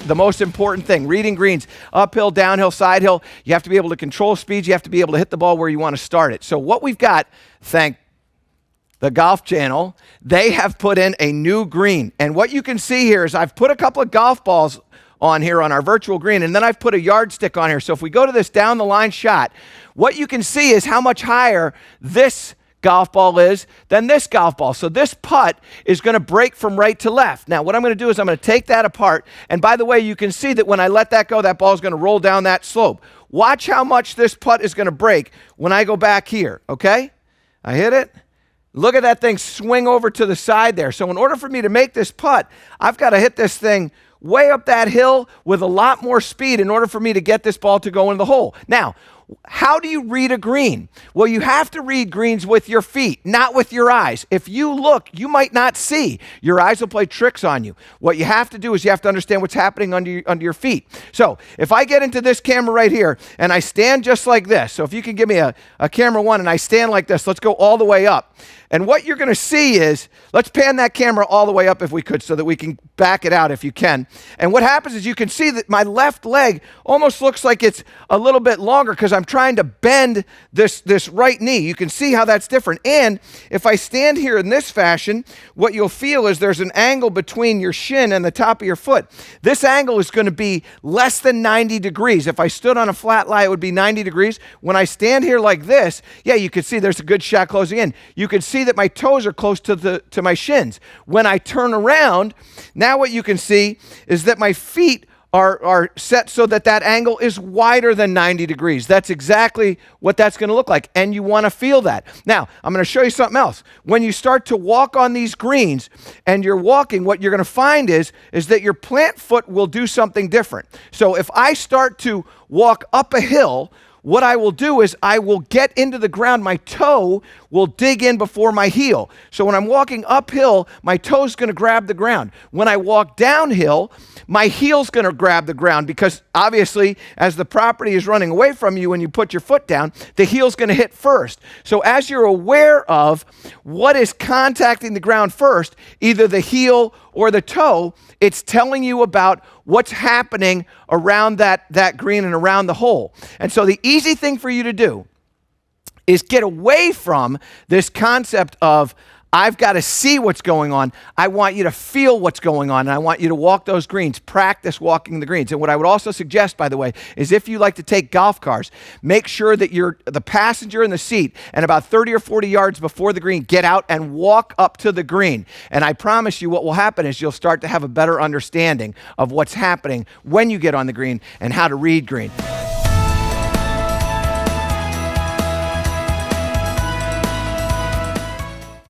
the most important thing. Reading greens, uphill, downhill, side hill. You have to be able to control speeds. You have to be able to hit the ball where you want to start it. So what we've got, thank the Golf Channel, they have put in a new green. And what you can see here is I've put a couple of golf balls on here on our virtual green, and then I've put a yardstick on here. So if we go to this down the line shot, what you can see is how much higher this golf ball is than this golf ball. So this putt is going to break from right to left. Now what I'm going to do is I'm going to take that apart, and by the way, you can see that when I let that go, that ball is going to roll down that slope. Watch how much this putt is going to break when I go back here, okay? I hit it. Look at that thing swing over to the side there. So in order for me to make this putt, I've got to hit this thing way up that hill with a lot more speed in order for me to get this ball to go in the hole. Now, how do you read a green? Well, you have to read greens with your feet, not with your eyes. If you look, you might not see. Your eyes will play tricks on you. What you have to do is you have to understand what's happening under your feet. So if I get into this camera right here and I stand just like this, so if you can give me a camera one and I stand like this, let's go all the way up. And what you're going to see is, let's pan that camera all the way up if we could so that we can back it out if you can. And what happens is you can see that my left leg almost looks like it's a little bit longer because I'm trying to bend this right knee. You can see how that's different. And if I stand here in this fashion, what you'll feel is there's an angle between your shin and the top of your foot. This angle is going to be less than 90 degrees. If I stood on a flat lie, it would be 90 degrees. When I stand here like this, yeah, you can see there's a good shot closing in. You can see that my toes are close to my shins. When I turn around, now what you can see is that my feet are set so that that angle is wider than 90 degrees. That's exactly what that's going to look like, and you want to feel that. Now, I'm going to show you something else. When you start to walk on these greens and you're walking, what you're going to find is that your plant foot will do something different. So if I start to walk up a hill, what I will do is I will get into the ground. My toe will dig in before my heel. So when I'm walking uphill, my toe's going to grab the ground. When I walk downhill, my heel's going to grab the ground because obviously as the property is running away from you when you put your foot down, the heel's going to hit first. So as you're aware of what is contacting the ground first, either the heel or the toe, it's telling you about what's happening around that green and around the hole. And so the easy thing for you to do is get away from this concept of I've got to see what's going on. I want you to feel what's going on, and I want you to walk those greens. Practice walking the greens. And what I would also suggest, by the way, is if you like to take golf cars, make sure that you're the passenger in the seat, and about 30 or 40 yards before the green, get out and walk up to the green. And I promise you what will happen is you'll start to have a better understanding of what's happening when you get on the green and how to read green.